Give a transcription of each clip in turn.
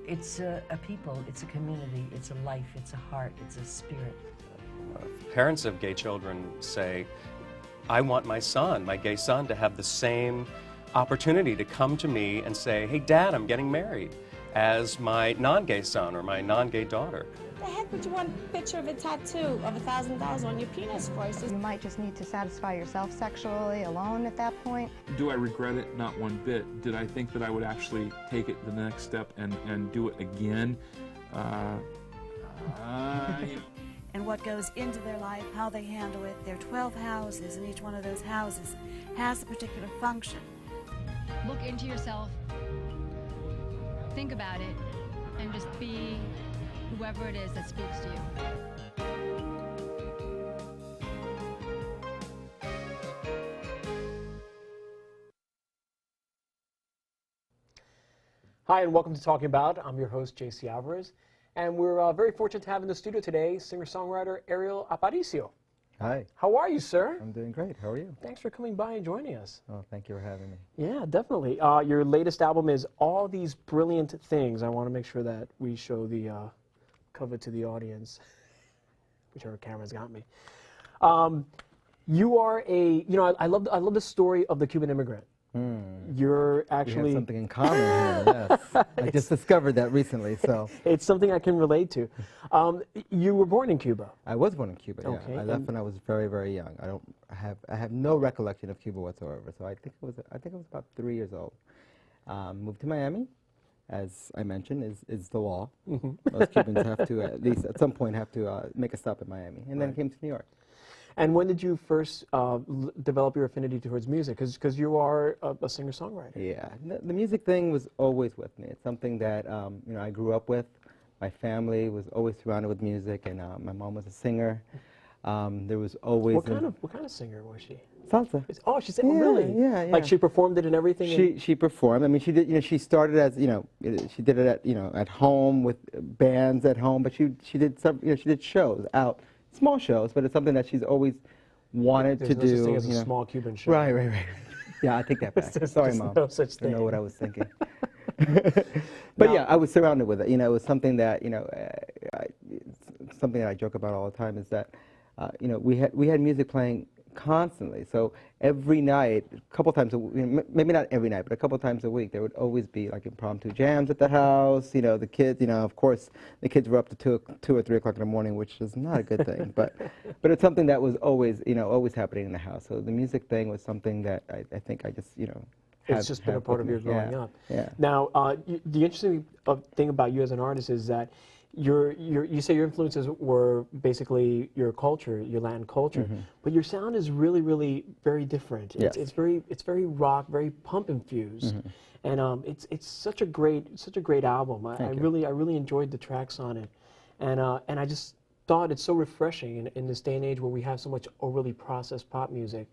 it's a people, it's a community, it's a life, it's a heart, it's a spirit. Parents of gay children say, I want my son, my gay son, to have the same opportunity to come to me and say, hey, Dad, I'm getting married, as my non-gay son or my non-gay daughter. The heck would you want a picture of a tattoo of $1,000 on your penis for? You might just need to satisfy yourself sexually alone at that point. Do I regret it? Not one bit. Did I think that I would actually take it the next step and do it again? And what goes into their life, how they handle it. There are 12 houses, and each one of those houses has a particular function. Look into yourself, think about it, and just be whoever it is that speaks to you. Hi, and welcome to Talking About. I'm your host, JC Alvarez, and we're very fortunate to have in the studio today singer-songwriter Ariel Aparicio. Hi. How are you, sir? I'm doing great. How are you? Thanks for coming by and joining us. Oh, thank you for having me. Yeah, definitely. Your latest album is All These Brilliant Things. I want to make sure that we show the cover to the audience, whichever camera's got me. You are I love the story of the Cuban immigrant. You're actually... We have something in common here, yes. I just discovered that recently, so... It's something I can relate to. You were born in Cuba. I was born in Cuba, yeah. Okay, I left when I was very, very young. I have no recollection of Cuba whatsoever, so I think I was about 3 years old. Moved to Miami, as I mentioned, is the law. Most Cubans have to, at least at some point, have to make a stop in Miami, and then came to New York. And when did you first develop your affinity towards music? Because you are a singer-songwriter. Yeah, the music thing was always with me. It's something that I grew up with. My family was always surrounded with music, and my mom was a singer. There was always what kind of singer was she? Salsa. Oh, she sang. Yeah, really? Yeah. Like she performed it and everything. She performed. I mean, she did. She started as she did it at at home with bands at home, but she did some. She did shows out. Small shows, but it's something that she's always wanted to do. There's no such thing as a small Cuban show. Right. Yeah, I take that back. Sorry, Mom. No such thing. I don't know what I was thinking. But yeah, I was surrounded with it. It was something that something that I joke about all the time is that we had music playing constantly. So every night, a couple times a week, maybe not every night, but a couple times a week, there would always be like impromptu jams at the house. The kids, of course, the kids were up to 2 or 3 o'clock in the morning, which is not a good thing. But it's something that was always, always happening in the house. So the music thing was something that I think I just, it's just been a part of your growing up. Yeah. Now, the interesting thing about you as an artist is that you say your influences were basically your culture, your Latin culture, but your sound is really, really very different. Yes. It's very rock, very pump infused, and it's such a great album. I really enjoyed the tracks on it, and I just thought it's so refreshing in this day and age where we have so much overly processed pop music,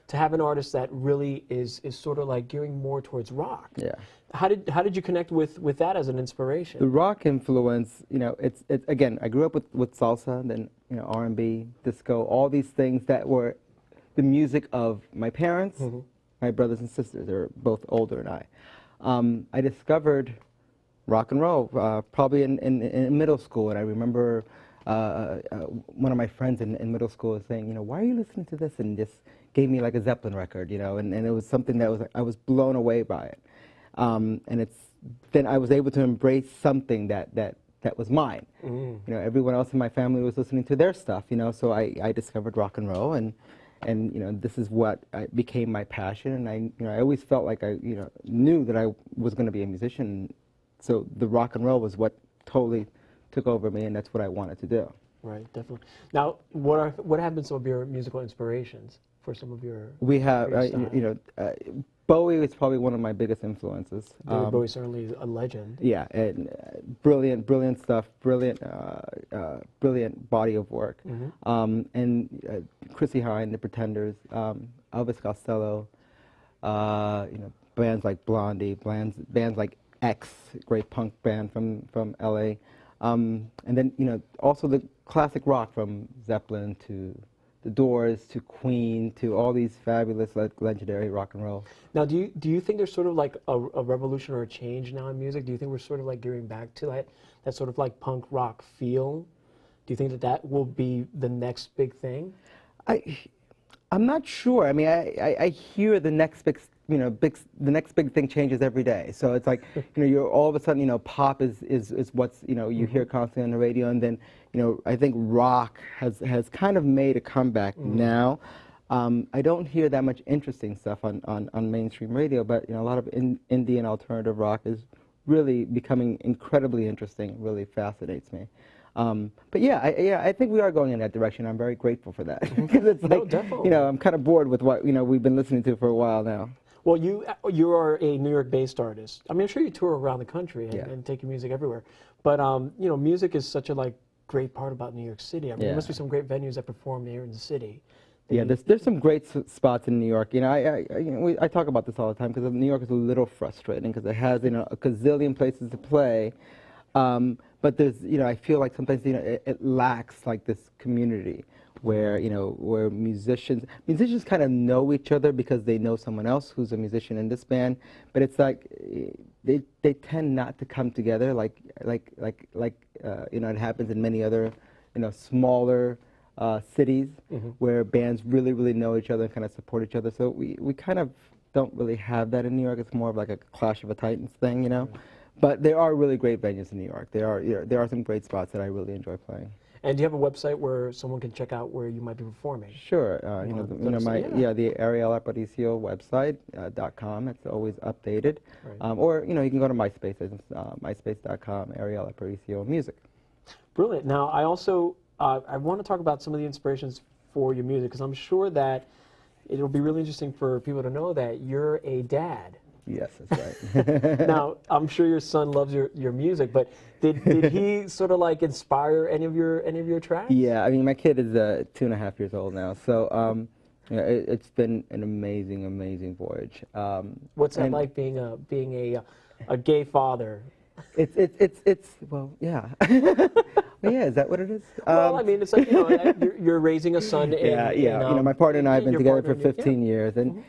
to have an artist that really is sort of like gearing more towards rock. Yeah. How did you connect with that as an inspiration? The rock influence, it's again, I grew up with salsa, then R&B, disco, all these things that were the music of my parents, my brothers and sisters. They're both older than I. I discovered rock and roll probably in middle school, and I remember one of my friends in middle school was saying, why are you listening to this? And just gave me like a Zeppelin record, and it was something that I was blown away by it. And then I was able to embrace something that was mine. Everyone else in my family was listening to their stuff, so I discovered rock and roll, and this is what became my passion, and I always felt like I knew that I was going to be a musician, so the rock and roll was what totally took over me, and that's what I wanted to do. Right, definitely. Now, what have been some of your musical inspirations for some of your? We have, Bowie is probably one of my biggest influences. Bowie certainly is a legend. Yeah, and brilliant stuff, brilliant body of work. And Chrissy Hynde, The Pretenders, Elvis Costello, bands like Blondie, bands like X, great punk band from LA. And then, also the classic rock from Zeppelin to the Doors to Queen to all these fabulous legendary rock and roll. Now, do you think there's sort of like a revolution or a change now in music? Do you think we're sort of like gearing back to that sort of like punk rock feel? Do you think that that will be the next big thing? I'm not sure. I mean, I hear the next big, the next big thing changes every day. So it's like, you're all of a sudden, pop is what's, you hear constantly on the radio, and then, I think rock has kind of made a comeback now. I don't hear that much interesting stuff on mainstream radio, but a lot of indie and alternative rock is really becoming incredibly interesting. Really fascinates me. But yeah, I think we are going in that direction. I'm very grateful for that because it's like, definitely. I'm kind of bored with what we've been listening to for a while now. Well, you are a New York-based artist. I mean, I'm sure you tour around the country and take your music everywhere. But music is such a great part about New York City. I mean, there must be some great venues that perform here in the city. Yeah, there's some great spots in New York. I talk about this all the time because New York is a little frustrating because it has a gazillion places to play. But there's, I feel like sometimes, it lacks like this community where, where musicians kind of know each other because they know someone else who's a musician in this band. But it's like they tend not to come together like it happens in many other, smaller cities where bands really, really know each other and kind of support each other. So we kind of don't really have that in New York. It's more of like a Clash of the Titans thing, But there are really great venues in New York. There are some great spots that I really enjoy playing. And do you have a website where someone can check out where you might be performing? Sure. The Ariel Aparicio website .com. It's always updated. Right. Or you can go to MySpace. MySpace.com. Ariel Aparicio Music. Brilliant. Now I also I want to talk about some of the inspirations for your music because I'm sure that it'll be really interesting for people to know that you're a dad. Yes, that's right. Now, I'm sure your son loves your music, but did he sort of inspire any of your tracks? Yeah, I mean, my kid is 2.5 years old now, so it's been an amazing voyage. What's that like being a gay father? It's well, yeah. Well, yeah, is that what it is? Well, I mean, it's like you're raising a son. My partner and I have been together for 15 years, and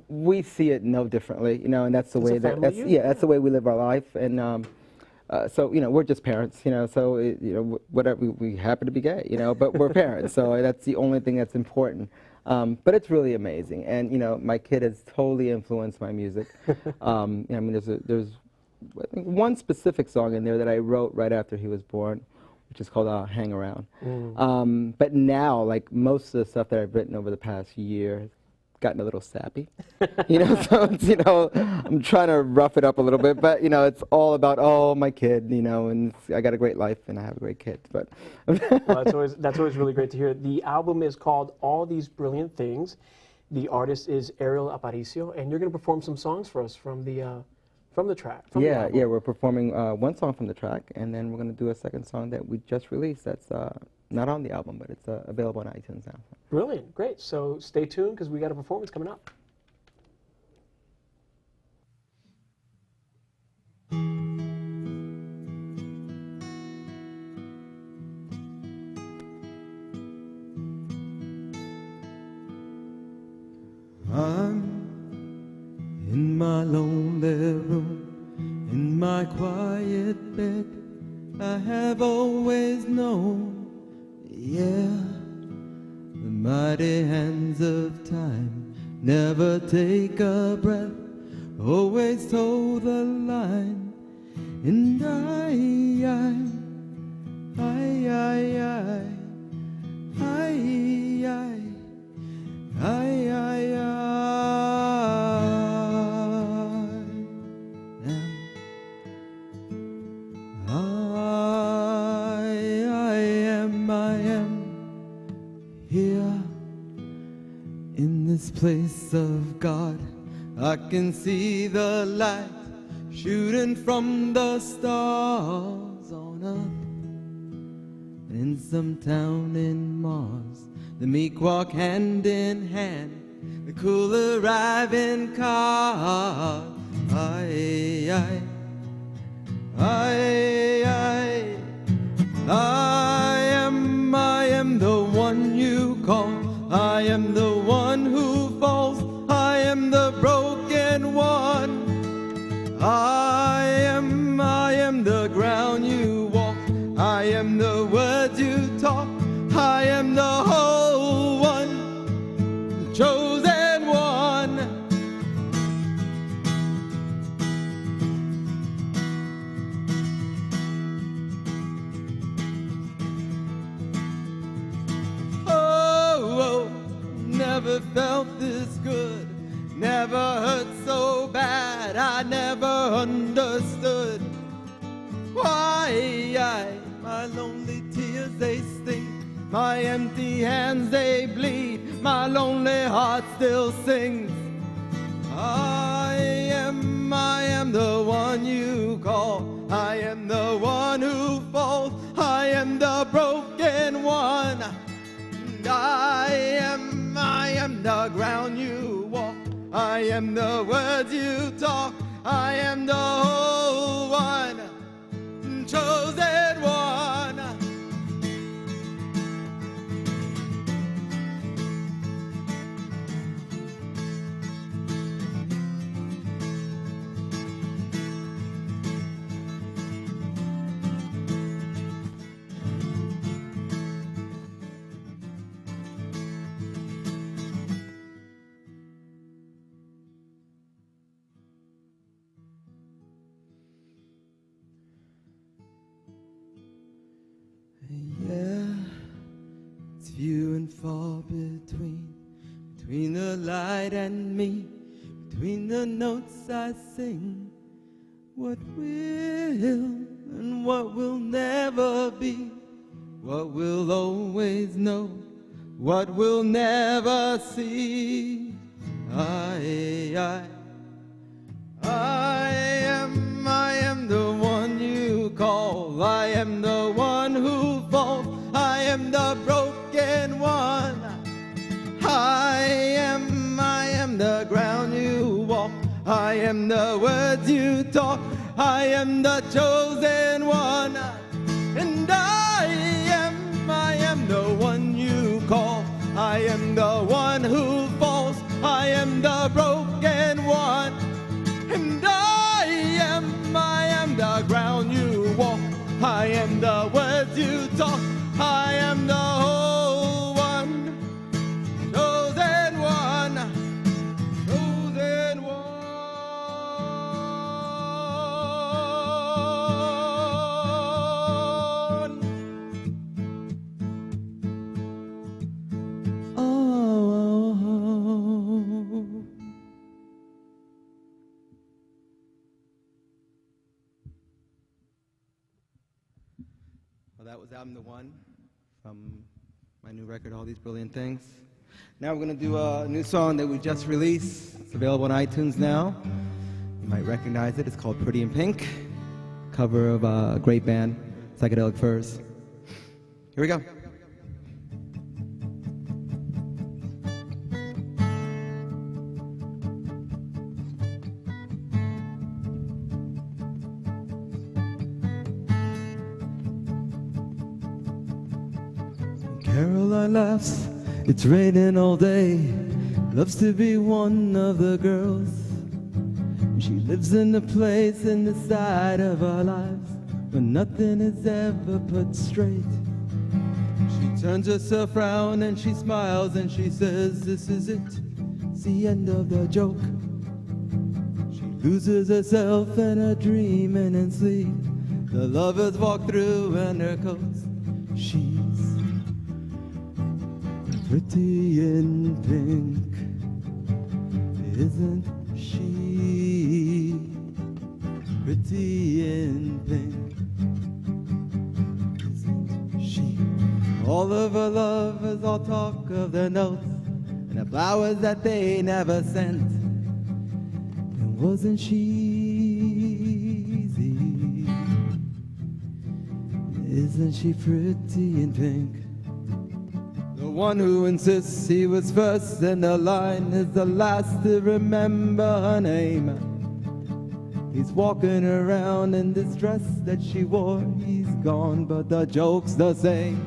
we see it no differently. And that's the way that's the way we live our life, and so we're just parents. So whatever we happen to be gay. But we're parents, so that's the only thing that's important. But it's really amazing, and my kid has totally influenced my music. I mean, there's I think one specific song in there that I wrote right after he was born, which is called Hang Around. But now, most of the stuff that I've written over the past year has gotten a little sappy. So it's, I'm trying to rough it up a little bit, but it's all about, my kid, and I got a great life and I have a great kid. But well, that's always really great to hear. The album is called All These Brilliant Things. The artist is Ariel Aparicio, and you're going to perform some songs for us from the track. We're performing one song from the track, and then we're going to do a second song that we just released that's not on the album, but it's available on iTunes now. Brilliant, great. So stay tuned because we got a performance coming up. I'm in my lonely room, in my quiet bed, I have always known, the mighty hands of time never take a breath, always toe the line, and this place of God, I can see the light shooting from the stars on earth. In some town in Mars, the meek walk hand in hand, the cool arriving car. I am the one you call. am the one who falls. I am the broken one. I am the ground you walk. I am the words you talk. I am the whole one, chosen one. Oh, never felt this good, never hurt so bad. I never understood why my lonely tears they sting, my empty hands they bleed, my lonely heart still sings. I am the one you call. I am the one who falls. I am the broken one. And I am the ground you walk. I am the words you talk. I am the whole one, chosen one. Yeah, it's few and far between the light and me, between the notes I sing. What will and what will never be, what will always know, what will never see. I am the one you call. I am the one who falls. I am the broken one. I am the ground you walk. I am the words you talk. I am the chosen one. And I am the one you call. I am the one who falls. I am the broken one. And I am the ground you walk. I am the words you talk. I am the whole one, chosen one, chosen one. Oh. Well, that was album The One from my new record, All These Brilliant Things. Now we're going to do a new song that we just released. It's available on iTunes now. You might recognize it. It's called Pretty in Pink, cover of a great band, Psychedelic Furs. Here we go. Caroline laughs, it's raining all day, loves to be one of the girls. She lives in a place in the side of our lives where nothing is ever put straight. She turns herself round and she smiles and she says, this is it, it's the end of the joke. She loses herself in her dreaming and sleep. The lovers walk through in her coats. She's pretty in pink, isn't she? Pretty in pink, isn't she? All of her lovers all talk of their notes and the flowers that they never sent. And wasn't she easy? Isn't she pretty in pink? The one who insists he was first in the line is the last to remember her name. He's walking around in this dress that she wore. He's gone, but the joke's the same.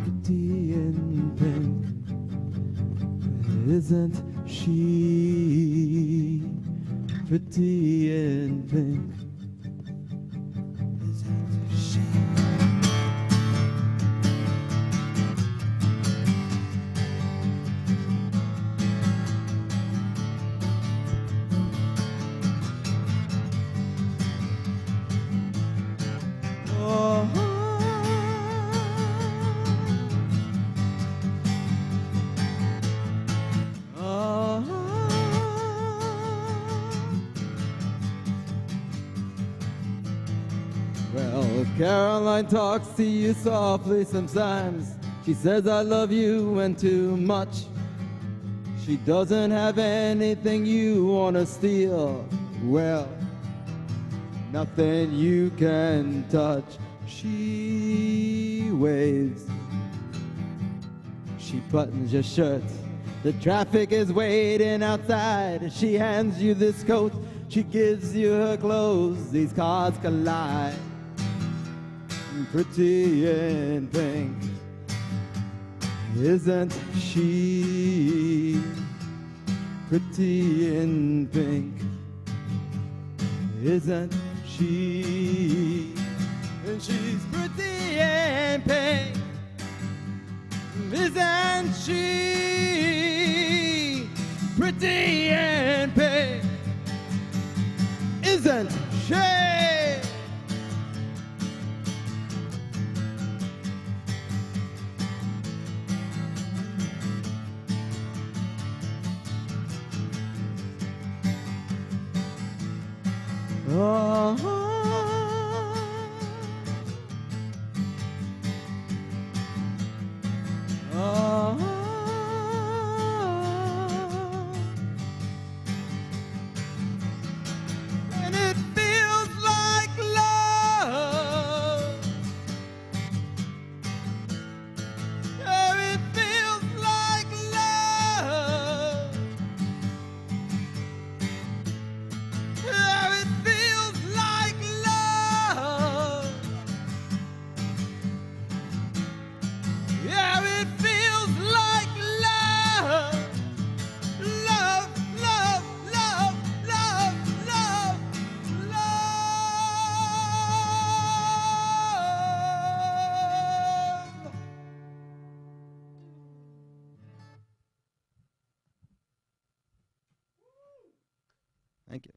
Pretty in pink, Isn't she pretty in pink? Isn't she? Well, Caroline talks to you softly sometimes. She says I love you and too much. She doesn't have anything you want to steal. Well, nothing you can touch. She waves. She buttons your shirt. The traffic is waiting outside. She hands you this coat. She gives you her clothes. These cars collide. Pretty in pink. Isn't she pretty in pink? Isn't she? And she's pretty in pink. Isn't she pretty in pink? Isn't she? And it feels like love. Oh, it feels like love. Oh, it feels like love. Yeah, it feels like love. Love, love, love, love, love, love. Thank you.